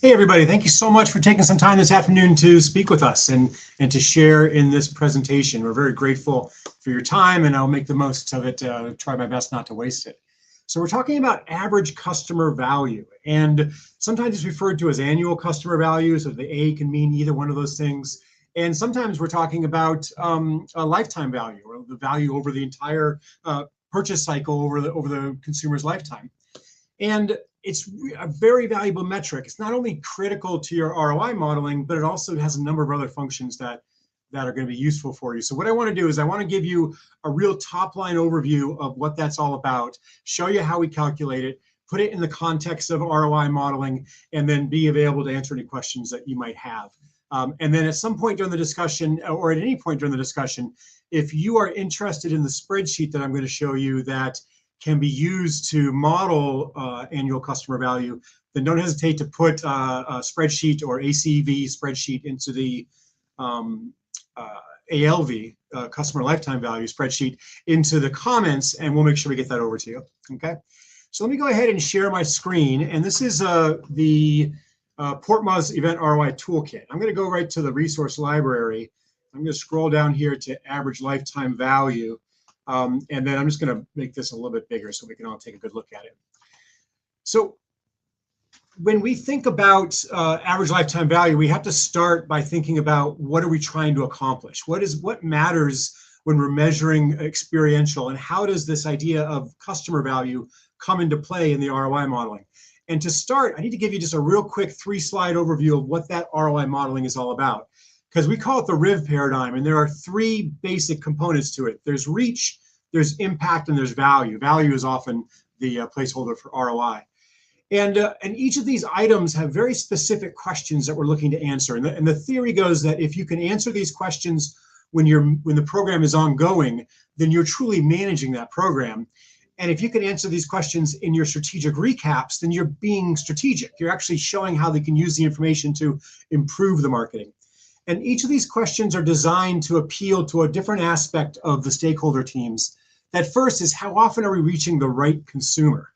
Hey everybody, thank you so much for taking some time this afternoon to speak with us and to share in this presentation. We're very grateful for your time, and I'll make the most of it, try my best not to waste it. So we're talking about average customer value, and sometimes it's referred to as annual customer value, so the A can mean either one of those things. And sometimes we're talking about a lifetime value, or the value over the entire purchase cycle over the consumer's lifetime. And it's a very valuable metric. It's not only critical to your ROI modeling, but it also has a number of other functions that are going to be useful for you. So what I want to do is I want to give you a real top line overview of what that's all about, show you how we calculate it, put it in the context of ROI modeling, and then be available to answer any questions that you might have. And then at some point during the discussion, or at any point during the discussion, if you are interested in the spreadsheet that I'm going to show you that can be used to model annual customer value, then don't hesitate to put a spreadsheet or ACV spreadsheet into the ALV, customer lifetime value spreadsheet, into the comments, and we'll make sure we get that over to you, okay? So let me go ahead and share my screen, and this is the PortMA's Event ROI Toolkit. I'm gonna go right to the resource library. I'm gonna scroll down here to average lifetime value. And then I'm just going to make this a little bit bigger so we can all take a good look at it. So when we think about average lifetime value, we have to start by thinking about what are we trying to accomplish? What matters when we're measuring experiential, and how does this idea of customer value come into play in the ROI modeling? And to start, I need to give you just a real quick 3-slide overview of what that ROI modeling is all about, because we call it the RIV paradigm, and there are 3 basic components to it. There's reach, there's impact, and there's value. Value is often the placeholder for ROI. And each of these items have very specific questions that we're looking to answer. And the theory goes that if you can answer these questions when the program is ongoing, then you're truly managing that program. And if you can answer these questions in your strategic recaps, then you're being strategic. You're actually showing how they can use the information to improve the marketing. And each of these questions are designed to appeal to a different aspect of the stakeholder teams. That first is, how often are we reaching the right consumer?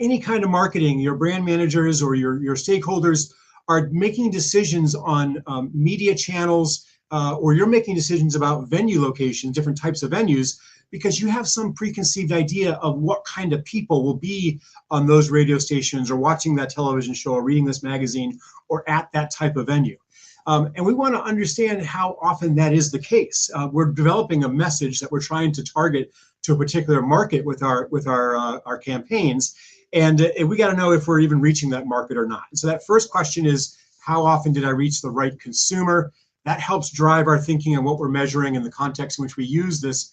Any kind of marketing, your brand managers or your stakeholders are making decisions on media channels, or you're making decisions about venue locations, different types of venues, because you have some preconceived idea of what kind of people will be on those radio stations or watching that television show or reading this magazine or at that type of venue. And we want to understand how often that is the case. We're developing a message that we're trying to target to a particular market with our campaigns, and we got to know if we're even reaching that market or not. And so that first question is, how often did I reach the right consumer? That helps drive our thinking on what we're measuring in the context in which we use this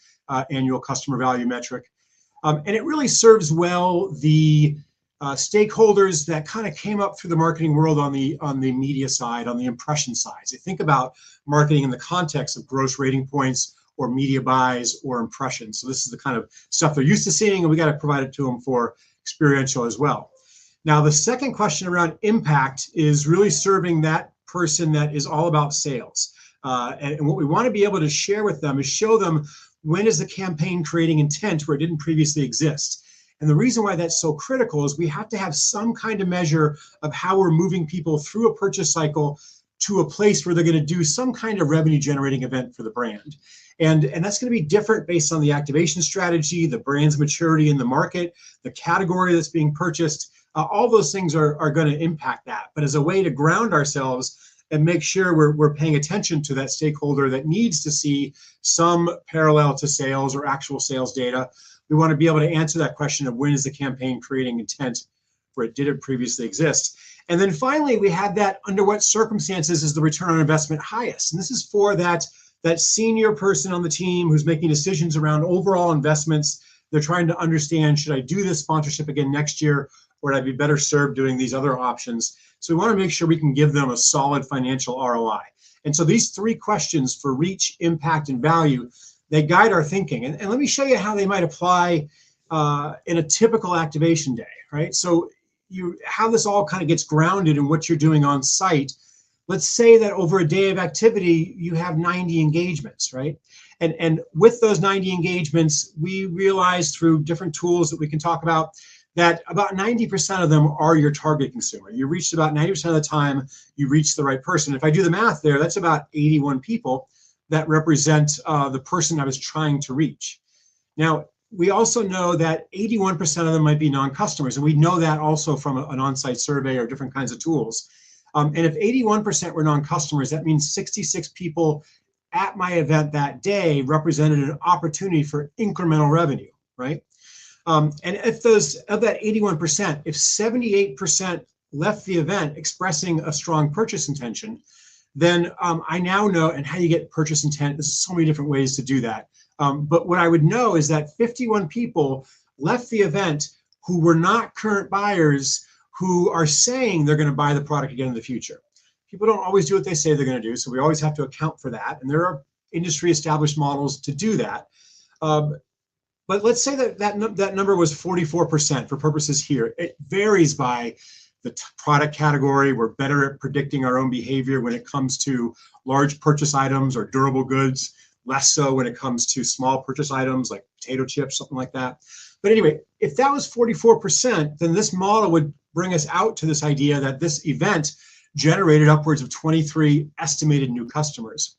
annual customer value metric. And it really serves well the stakeholders that kind of came up through the marketing world on the media side, on the impression side. So think about marketing in the context of gross rating points or media buys or impressions. So this is the kind of stuff they're used to seeing, and we got to provide it to them for experiential as well. Now, the second question around impact is really serving that person that is all about sales. And what we want to be able to share with them is show them, when is the campaign creating intent where it didn't previously exist? And the reason why that's so critical is we have to have some kind of measure of how we're moving people through a purchase cycle to a place where they're going to do some kind of revenue generating event for the brand. And that's going to be different based on the activation strategy, the brand's maturity in the market, the category that's being purchased. All those things are going to impact that. But as a way to ground ourselves and make sure we're paying attention to that stakeholder that needs to see some parallel to sales or actual sales data, we want to be able to answer that question of, when is the campaign creating intent where it didn't previously exist? And then finally, we have that, under what circumstances is the return on investment highest? And this is for that senior person on the team who's making decisions around overall investments. They're trying to understand, should I do this sponsorship again next year, or would I be better served doing these other options? So we want to make sure we can give them a solid financial ROI. And so these 3 questions for reach, impact, and value, they guide our thinking. And let me show you how they might apply in a typical activation day, right? So how this all kind of gets grounded in what you're doing on site. Let's say that over a day of activity, you have 90 engagements, right? And with those 90 engagements, we realized through different tools that we can talk about that about 90% of them are your target consumer. You reached about 90% of the time, you reach the right person. If I do the math there, that's about 81 people that represent the person I was trying to reach. Now, we also know that 81% of them might be non-customers, and we know that also from an on-site survey or different kinds of tools. And if 81% were non-customers, that means 66 people at my event that day represented an opportunity for incremental revenue, right? And if those, of that 81%, if 78% left the event expressing a strong purchase intention, then I now know, and how you get purchase intent, there's so many different ways to do that. But what I would know is that 51 people left the event who were not current buyers who are saying they're going to buy the product again in the future. People don't always do what they say they're going to do, so we always have to account for that. And there are industry established models to do that. But let's say that number was 44% for purposes here. It varies by the product category. We're better at predicting our own behavior when it comes to large purchase items or durable goods, less so when it comes to small purchase items like potato chips, something like that. But anyway, if that was 44%, then this model would bring us out to this idea that this event generated upwards of 23 estimated new customers.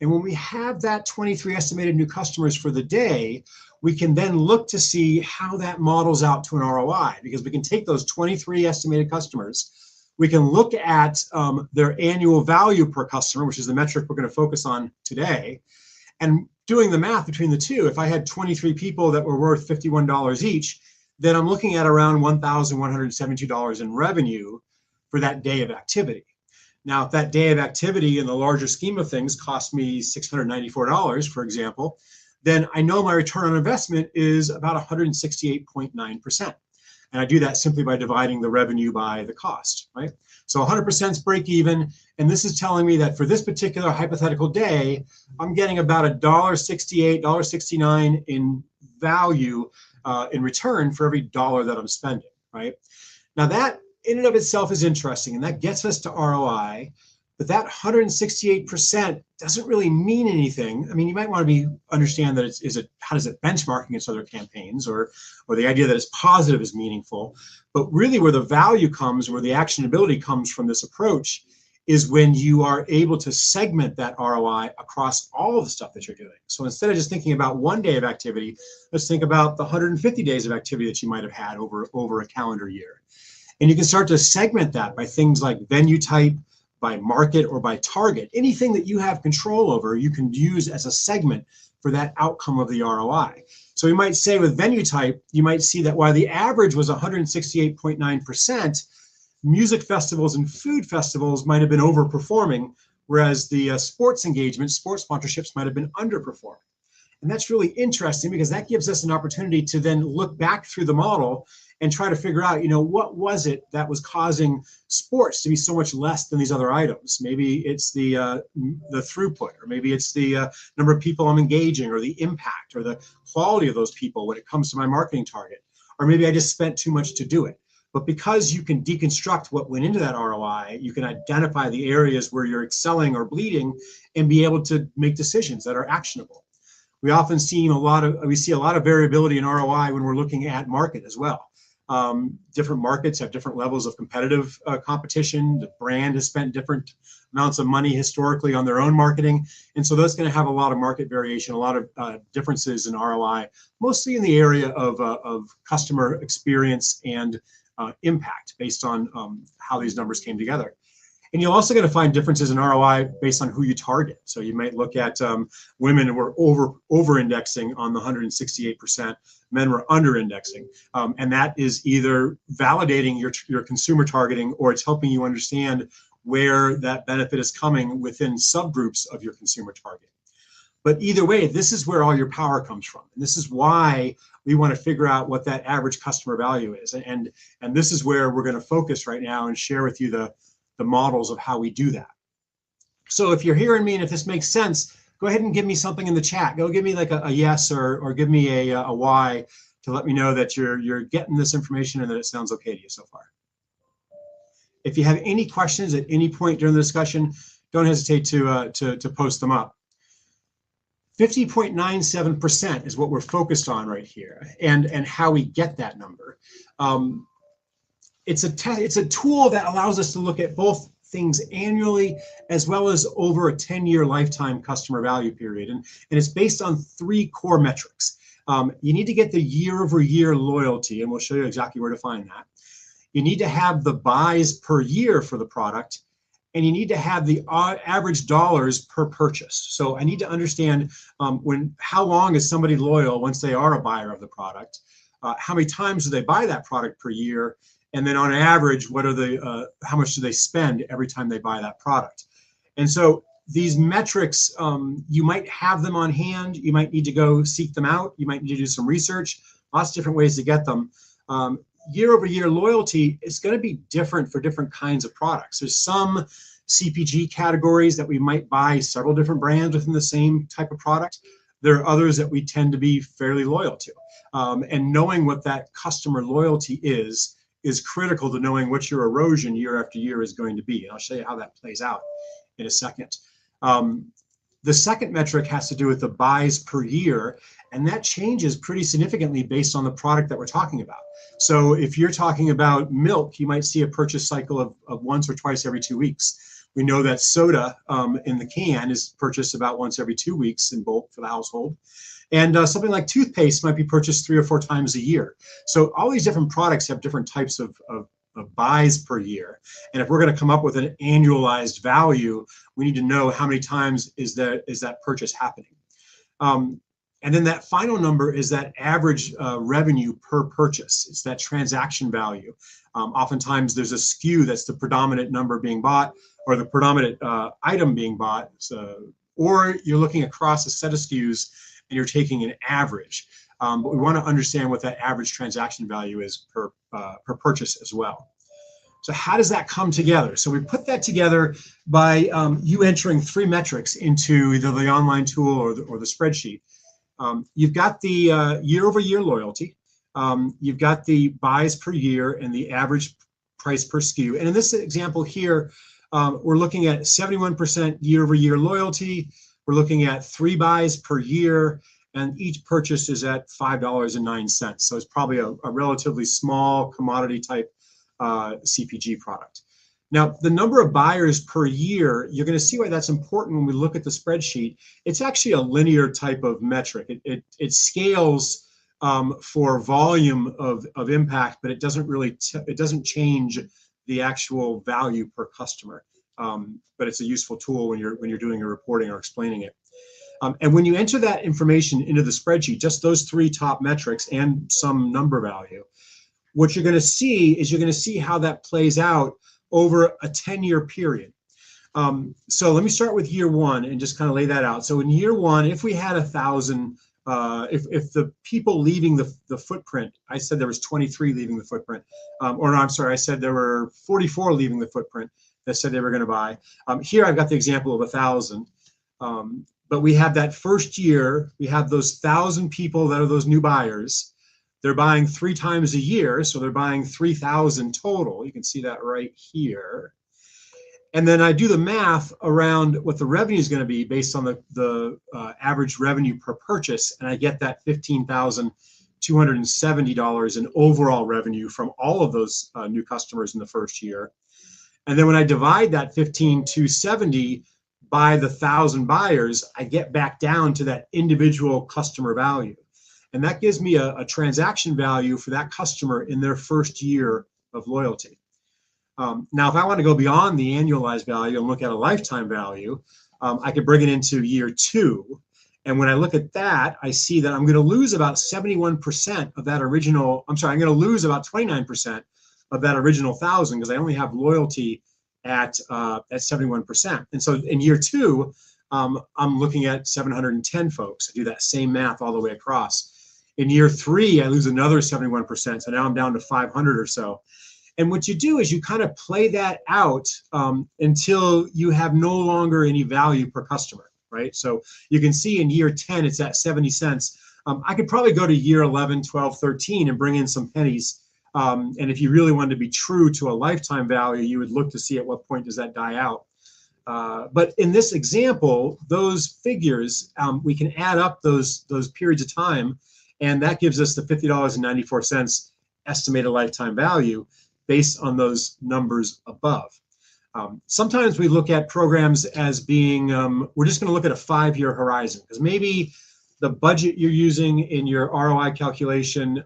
And when we have that 23 estimated new customers for the day, we can then look to see how that models out to an ROI, because we can take those 23 estimated customers, we can look at their annual value per customer, which is the metric we're going to focus on today, and doing the math between the two, if I had 23 people that were worth $51 each, then I'm looking at around $1,172 in revenue for that day of activity. Now, if that day of activity in the larger scheme of things cost me $694, for example, then I know my return on investment is about 168.9%. And I do that simply by dividing the revenue by the cost, right? So 100% is break even. And this is telling me that for this particular hypothetical day, I'm getting about $1.68, $1.69 in value in return for every dollar that I'm spending, right? Now that in and of itself is interesting, and that gets us to ROI. But that 168% doesn't really mean anything. I mean, you might want to understand that how does it benchmark against other campaigns, or the idea that it's positive is meaningful. But really where the value comes, where the actionability comes from this approach, is when you are able to segment that ROI across all of the stuff that you're doing. So instead of just thinking about one day of activity, let's think about the 150 days of activity that you might have had over a calendar year. And you can start to segment that by things like venue type, by market, or by target. Anything that you have control over, you can use as a segment for that outcome of the ROI. So we might say with venue type, you might see that while the average was 168.9%, music festivals and food festivals might have been overperforming, whereas the sports engagement, sports sponsorships might have been underperforming. And that's really interesting, because that gives us an opportunity to then look back through the model and try to figure out, what was it that was causing sports to be so much less than these other items? Maybe it's the throughput, or maybe it's the number of people I'm engaging, or the impact, or the quality of those people when it comes to my marketing target. Or maybe I just spent too much to do it. But because you can deconstruct what went into that ROI, you can identify the areas where you're excelling or bleeding and be able to make decisions that are actionable. We often see a lot of variability in ROI when we're looking at market as well. Different markets have different levels of competitive competition. The brand has spent different amounts of money historically on their own marketing. And so that's going to have a lot of market variation, a lot of differences in ROI, mostly in the area of customer experience and impact based on how these numbers came together. And you're also going to find differences in ROI based on who you target. So you might look at women who were over-indexing on the 168%, men were under-indexing. And that is either validating your consumer targeting, or it's helping you understand where that benefit is coming within subgroups of your consumer target. But either way, this is where all your power comes from. And this is why we want to figure out what that average customer value is. And this is where we're going to focus right now and share with you the models of how we do that. So if you're hearing me and if this makes sense, go ahead and give me something in the chat. Go give me like a yes or give me a Y to let me know that you're getting this information and that it sounds okay to you so far. If you have any questions at any point during the discussion, don't hesitate to post them up. 50.97% is what we're focused on right here, and how we get that number. It's a tool that allows us to look at both things annually as well as over a 10-year lifetime customer value period, and it's based on 3 core metrics. You need to get the year-over-year loyalty, and we'll show you exactly where to find that. You need to have the buys per year for the product, and you need to have the average dollars per purchase. So I need to understand how long is somebody loyal once they are a buyer of the product, how many times do they buy that product per year, and then on average, what are the how much do they spend every time they buy that product. And so these metrics, you might have them on hand, you might need to go seek them out, you might need to do some research, lots of different ways to get them. Year-over-year loyalty is going to be different for different kinds of products. There's some CPG categories that we might buy several different brands within the same type of product. There are others that we tend to be fairly loyal to. And knowing what that customer loyalty is critical to knowing what your erosion year after year is going to be. And I'll show you how that plays out in a second. The second metric has to do with the buys per year, and that changes pretty significantly based on the product that we're talking about. So if you're talking about milk, you might see a purchase cycle of once or twice every 2 weeks. We know that soda in the can is purchased about once every 2 weeks in bulk for the household. And something like toothpaste might be purchased 3 or 4 times a year. So all these different products have different types of buys per year. And if we're going to come up with an annualized value, we need to know how many times is that purchase happening. And then that final number is that average revenue per purchase. It's that transaction value. Oftentimes there's a SKU that's the predominant number being bought, or the predominant item being bought. Or you're looking across a set of SKUs and you're taking an average. But we want to understand what that average transaction value is per purchase as well. So how does that come together? So we put that together by you entering 3 metrics into either the online tool or the spreadsheet. You've got the year-over-year loyalty. You've got the buys per year and the average price per SKU. And in this example here, we're looking at 71% year-over-year loyalty. We're looking at 3 buys per year, and each purchase is at $5.09. So it's probably a relatively small commodity type CPG product. Now, the number of buyers per year, you're going to see why that's important when we look at the spreadsheet. It's actually a linear type of metric. It scales for volume of impact, but it doesn't really it doesn't change the actual value per customer. But it's a useful tool when you're doing your reporting or explaining it. And when you enter that information into the spreadsheet, just those 3 top metrics and some number value, what you're going to see is how that plays out over a 10-year period. So let me start with year 1 and just kind of lay that out. So in year 1, if we had 1,000, if the people leaving the footprint, I said there was 23 leaving the footprint, or no, I'm sorry, I said there were 44 leaving the footprint that said they were going to buy. Here I've got the example of 1,000. But we have that first year, we have those 1,000 people that are those new buyers. They're buying 3 times a year, so they're buying 3,000 total. You can see that right here. And then I do the math around what the revenue is going to be based on the average revenue per purchase, and I get that $15,270 in overall revenue from all of those new customers in the first year. And then when I divide that 15,270 by the 1,000 buyers, I get back down to that individual customer value. And that gives me a transaction value for that customer in their first year of loyalty. Now, if I want to go beyond the annualized value and look at a lifetime value, I could bring it into year 2. And when I look at that, I see that I'm going to lose about 71% of that original, I'm sorry, I'm going to lose about 29% of that original 1,000 because I only have loyalty at 71%. And so in year 2, I'm looking at 710 folks. I do that same math all the way across. In year 3, I lose another 71%. So now I'm down to 500 or so. And what you do is you kind of play that out until you have no longer any value per customer, right? So you can see in year 10, it's at 70 cents. I could probably go to year 11, 12, 13 and bring in some pennies. And if you really wanted to be true to a lifetime value, you would look to see at what point does that die out. But in this example, those figures, we can add up those periods of time, and that gives us the $50.94 estimated lifetime value based on those numbers above. Sometimes we look at programs as being, we're just going to look at a 5-year horizon, because maybe the budget you're using in your ROI calculation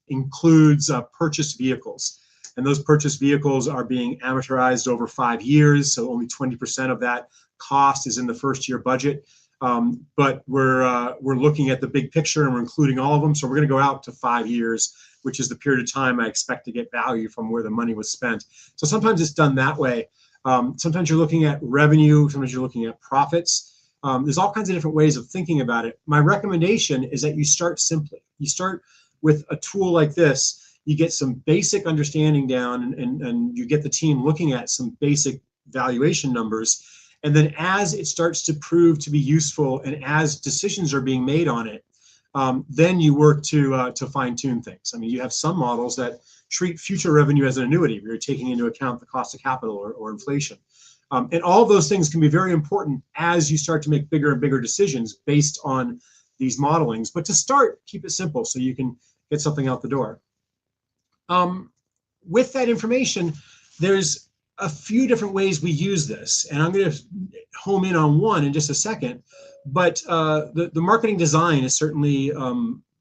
includes purchased vehicles. And those purchased vehicles are being amortized over 5 years, so only 20% of that cost is in the first year budget. But we're looking at the big picture, and we're including all of them. So we're going to go out to 5 years, which is the period of time I expect to get value from where the money was spent. So sometimes it's done that way. Sometimes you're looking at revenue. Sometimes you're looking at profits. There's all kinds of different ways of thinking about it. My recommendation is that you start simply. You start with a tool like this. You get some basic understanding down, and you get the team looking at some basic valuation numbers. And then as it starts to prove to be useful, and as decisions are being made on it, then you work to fine tune things. I mean, you have some models that treat future revenue as an annuity, where you're taking into account the cost of capital or inflation. And all of those things can be very important as you start to make bigger and bigger decisions based on these modelings. But to start, keep it simple so you can get something out the door. With that information, there's a few different ways we use this, and I'm going to home in on one in just a second. But the marketing design is certainly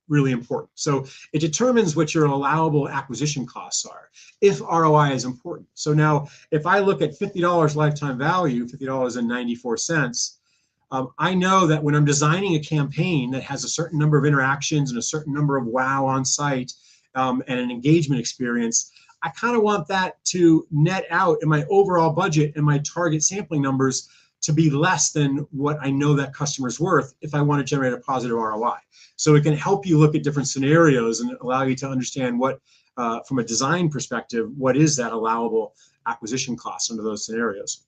really important. So it determines what your allowable acquisition costs are, if ROI is important. So now, if I look at $50 lifetime value, $50.94, I know that when I'm designing a campaign that has a certain number of interactions and a certain number of wow on site, and an engagement experience, I kind of want that to net out in my overall budget and my target sampling numbers to be less than what I know that customer's worth if I want to generate a positive ROI. So it can help you look at different scenarios and allow you to understand what, from a design perspective, what is that allowable acquisition cost under those scenarios.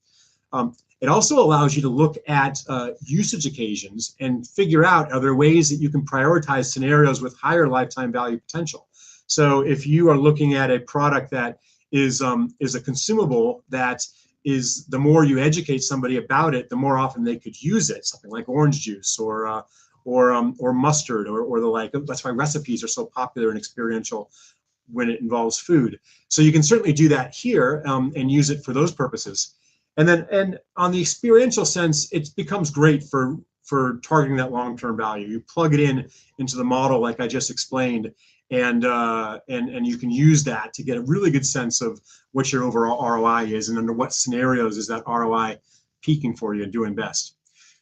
It also allows you to look at usage occasions and figure out, are there ways that you can prioritize scenarios with higher lifetime value potential? So if you are looking at a product that is a consumable that is, the more you educate somebody about it, the more often they could use it, something like orange juice or mustard or the like. That's why recipes are so popular and experiential when it involves food. So you can certainly do that here and use it for those purposes. And on the experiential sense, it becomes great for targeting that long-term value. You plug it into the model like I just explained, and you can use that to get a really good sense of what your overall ROI is and under what scenarios is that ROI peaking for you and doing best.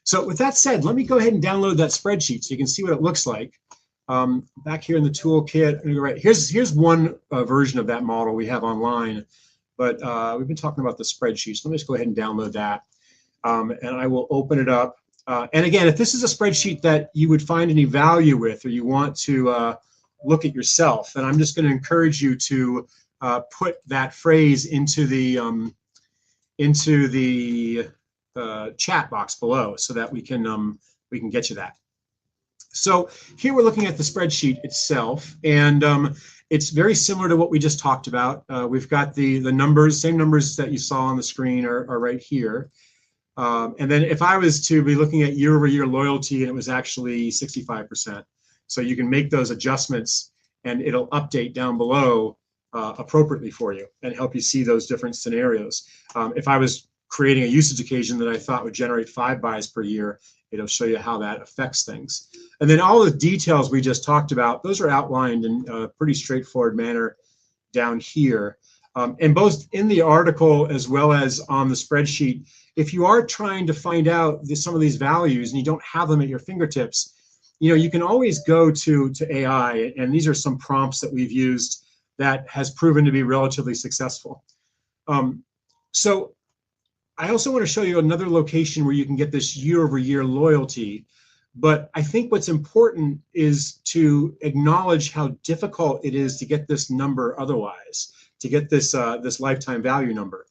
So with that said, let me go ahead and download that spreadsheet so you can see what it looks like. Back here in the toolkit, I'm gonna go right. Here's one version of that model we have online, but we've been talking about the spreadsheet. So let me just go ahead and download that, and I will open it up. And again, if this is a spreadsheet that you would find any value with, or you want to look at yourself, then I'm just going to encourage you to put that phrase into the chat box below, so that we can get you that. So here we're looking at the spreadsheet itself, and it's very similar to what we just talked about. We've got the numbers, same numbers that you saw on the screen are right here. And then if I was to be looking at year-over-year loyalty, and it was actually 65%. So you can make those adjustments, and it'll update down below appropriately for you and help you see those different scenarios. If I was creating a usage occasion that I thought would generate 5 buys per year, it'll show you how that affects things. And then all the details we just talked about, those are outlined in a pretty straightforward manner down here. And both in the article as well as on the spreadsheet, if you are trying to find out some of these values and you don't have them at your fingertips, you can always go to AI, and these are some prompts that we've used that has proven to be relatively successful. So I also want to show you another location where you can get this year-over-year loyalty. But I think what's important is to acknowledge how difficult it is to get this number otherwise, to get this lifetime value number.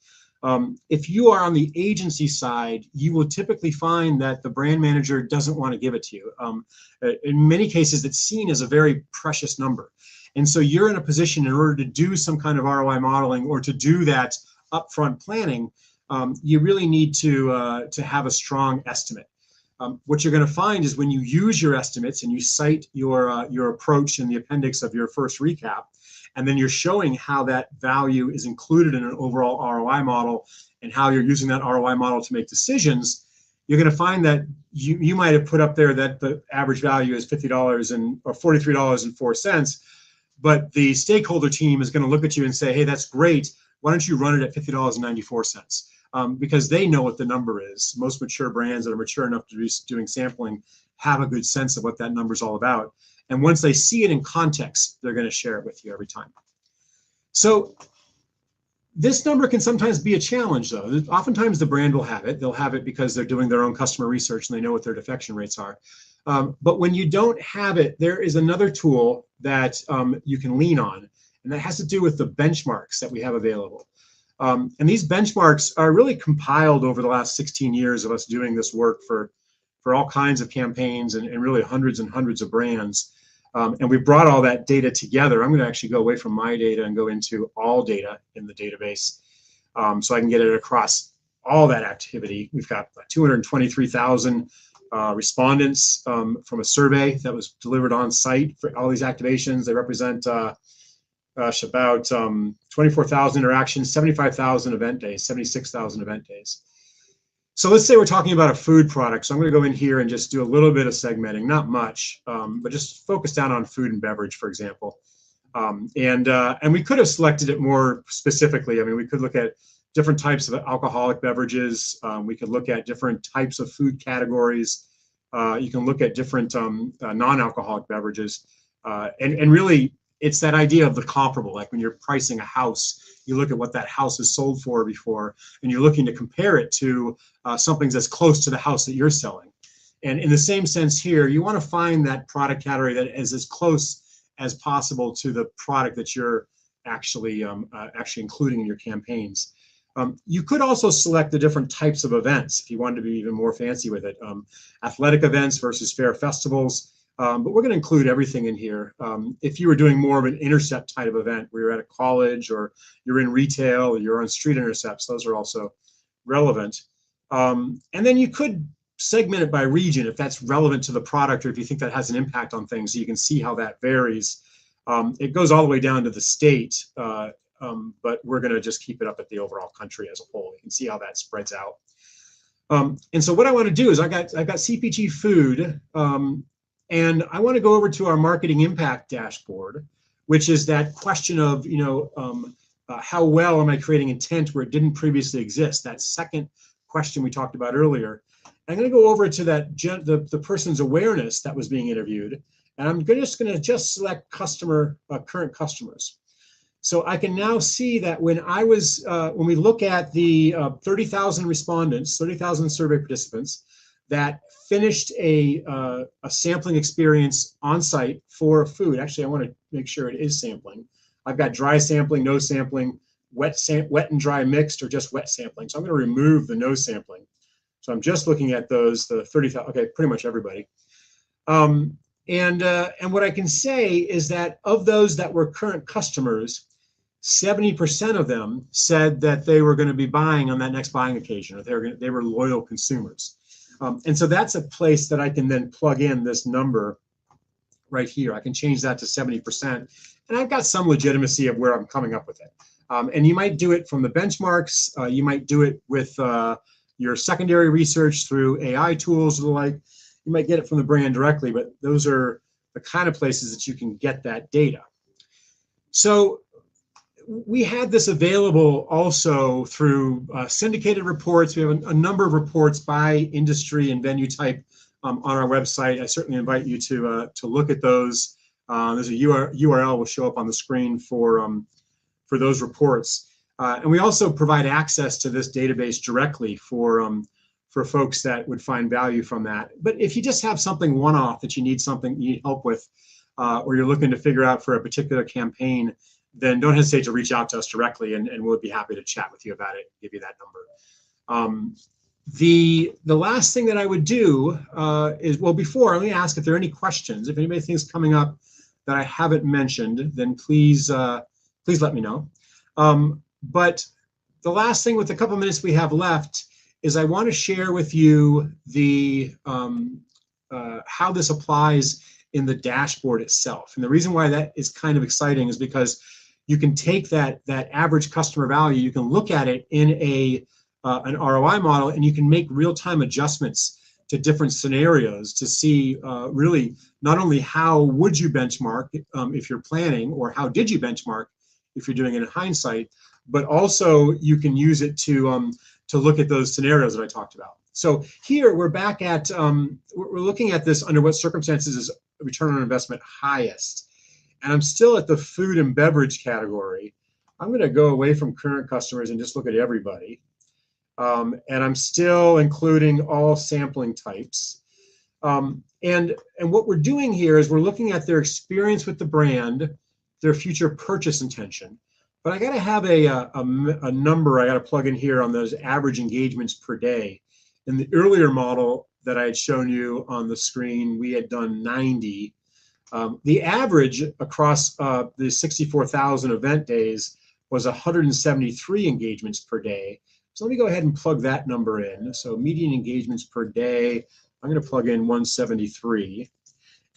If you are on the agency side, you will typically find that the brand manager doesn't want to give it to you. In many cases, it's seen as a very precious number. And so you're in a position, in order to do some kind of ROI modeling or to do that upfront planning, you really need to have a strong estimate. What you're going to find is when you use your estimates and you cite your approach in the appendix of your first recap, and then you're showing how that value is included in an overall ROI model and how you're using that ROI model to make decisions, you're going to find that you might have put up there that the average value is $50 or $43.04, but the stakeholder team is going to look at you and say, hey, that's great. Why don't you run it at $50.94? Because they know what the number is. Most mature brands that are mature enough to be doing sampling have a good sense of what that number is all about. And once they see it in context, they're going to share it with you every time. So this number can sometimes be a challenge, though. Oftentimes the brand will have it. They'll have it because they're doing their own customer research and they know what their defection rates are. But when you don't have it, there is another tool that you can lean on, and that has to do with the benchmarks that we have available. And these benchmarks are really compiled over the last 16 years of us doing this work for all kinds of campaigns and really hundreds and hundreds of brands. And we brought all that data together. I'm going to actually go away from my data and go into all data in the database so I can get it across all that activity. We've got 223,000 respondents from a survey that was delivered on site for all these activations. They represent about 24,000 interactions, 75,000 event days, 76,000 event days. So let's say we're talking about a food product. So I'm going to go in here and just do a little bit of segmenting, not much, but just focus down on food and beverage, for example. And we could have selected it more specifically. I mean, we could look at different types of alcoholic beverages. We could look at different types of food categories. You can look at different non-alcoholic beverages. And really, it's that idea of the comparable. Like when you're pricing a house, you look at what that house has sold for before, and you're looking to compare it to something that's close to the house that you're selling. And in the same sense here, you want to find that product category that is as close as possible to the product that you're actually including in your campaigns. You could also select the different types of events if you wanted to be even more fancy with it. Athletic events versus fair festivals. But we're going to include everything in here. If you were doing more of an intercept type of event, where you're at a college or you're in retail or you're on street intercepts, those are also relevant. And then you could segment it by region if that's relevant to the product or if you think that has an impact on things, so you can see how that varies. It goes all the way down to the state, but we're going to just keep it up at the overall country as a whole. You can see how that spreads out. And so what I want to do is I've got CPG food. And I want to go over to our marketing impact dashboard, which is that question of, how well am I creating intent where it didn't previously exist? That second question we talked about earlier. I'm going to go over to that the person's awareness that was being interviewed, and I'm just going to select current customers. So I can now see that when we look at the 30,000 respondents, 30,000 survey participants that finished a sampling experience on site for food. Actually, I want to make sure it is sampling. I've got dry sampling, no sampling, wet and dry mixed, or just wet sampling. So I'm going to remove the no sampling. So I'm just looking at those, the 30,000, okay, pretty much everybody. And what I can say is that of those that were current customers, 70% of them said that they were going to be buying on that next buying occasion, or they were loyal consumers. And so that's a place that I can then plug in this number right here. I can change that to 70%. And I've got some legitimacy of where I'm coming up with it. And you might do it from the benchmarks. You might do it with your secondary research through AI tools or the like. You might get it from the brand directly, but those are the kind of places that you can get that data. So we had this available also through syndicated reports. We have a number of reports by industry and venue type on our website. I certainly invite you to look at those. There's a URL will show up on the screen for those reports. And we also provide access to this database directly for folks that would find value from that. But if you just have something one-off that you need help with, or you're looking to figure out for a particular campaign, then don't hesitate to reach out to us directly, and we'll be happy to chat with you about it, give you that number. The last thing that I would do is, well, before, let me ask if there are any questions. If anybody thinks coming up that I haven't mentioned, then please let me know. But the last thing with the couple minutes we have left is I want to share with you the how this applies in the dashboard itself. And the reason why that is kind of exciting is because you can take that average customer value, you can look at it in an ROI model, and you can make real-time adjustments to different scenarios to see really not only how would you benchmark if you're planning, or how did you benchmark if you're doing it in hindsight, but also you can use it to look at those scenarios that I talked about. So here we're back at, we're looking at this under what circumstances is return on investment highest. And I'm still at the food and beverage category. I'm going to go away from current customers and just look at everybody. And I'm still including all sampling types. And what we're doing here is we're looking at their experience with the brand, their future purchase intention. But I got to have a number I got to plug in here on those average engagements per day. In the earlier model that I had shown you on the screen, we had done 90. The average across the 64,000 event days was 173 engagements per day. So let me go ahead and plug that number in. So median engagements per day, I'm going to plug in 173.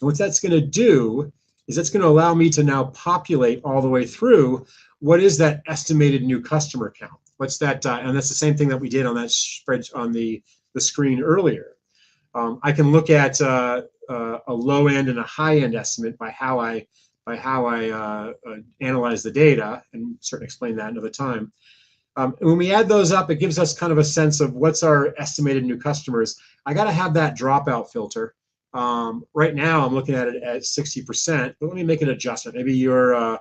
And what that's going to do is that's going to allow me to now populate all the way through what is that estimated new customer count. What's that? And that's the same thing that we did on that spread on the screen earlier. I can look at a low end and a high end estimate by how I analyze the data, and certainly explain that another time. And when we add those up, it gives us kind of a sense of what's our estimated new customers. I got to have that dropout filter. Right now, I'm looking at it at 60%, but let me make an adjustment. Maybe you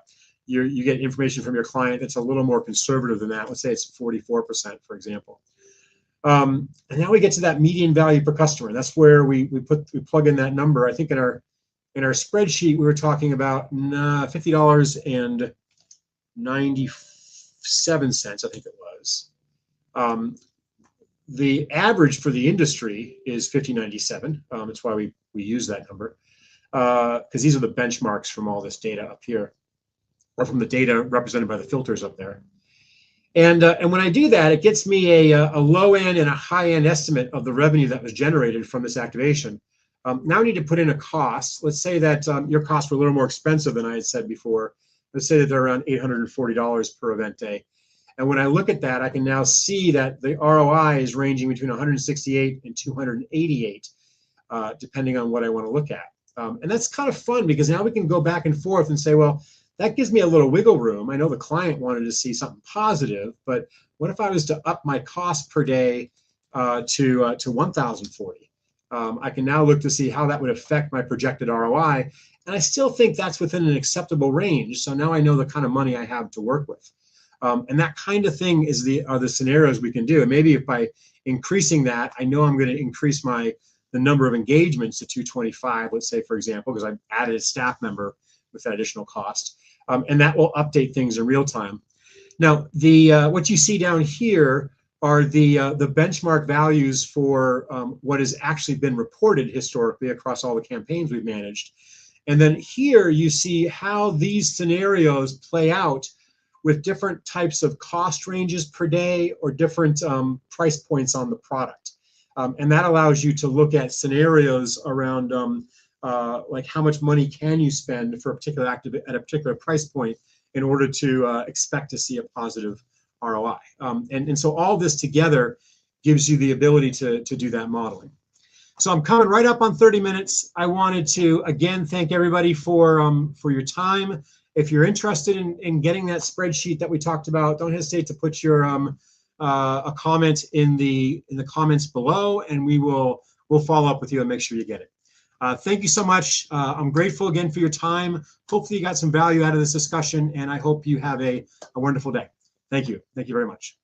get information from your client that's a little more conservative than that. Let's say it's 44%, for example. And now we get to that median value per customer. That's where we plug in that number. I think in our spreadsheet we were talking about $50.97. I think it was. The average for the industry is $50.97. That's why we use that number, because these are the benchmarks from all this data up here, or from the data represented by the filters up there. And when I do that, it gets me a low end and a high end estimate of the revenue that was generated from this activation. Now I need to put in a cost. Let's say that your costs were a little more expensive than I had said before. Let's say that they're around $840 per event day. And when I look at that, I can now see that the ROI is ranging between 168 and 288, depending on what I want to look at. And that's kind of fun, because now we can go back and forth and say, well, that gives me a little wiggle room. I know the client wanted to see something positive, but what if I was to up my cost per day to 1,040? I can now look to see how that would affect my projected ROI, and I still think that's within an acceptable range. So now I know the kind of money I have to work with. And that kind of thing are the scenarios we can do. And maybe if by increasing that, I know I'm going to increase the number of engagements to 225, let's say, for example, because I've added a staff member with that additional cost. And that will update things in real time. Now, what you see down here are the benchmark values for what has actually been reported historically across all the campaigns we've managed. And then here you see how these scenarios play out with different types of cost ranges per day, or different price points on the product. And that allows you to look at scenarios around like how much money can you spend for a particular at a particular price point in order to expect to see a positive ROI. And so all this together gives you the ability to do that modeling. So I'm coming right up on 30 minutes. I wanted to, again, thank everybody for your time. If you're interested in getting that spreadsheet that we talked about, don't hesitate to put your a comment in the comments below, and we'll follow up with you and make sure you get it. Thank you so much. I'm grateful again for your time. Hopefully you got some value out of this discussion, and I hope you have a wonderful day. Thank you. Thank you very much.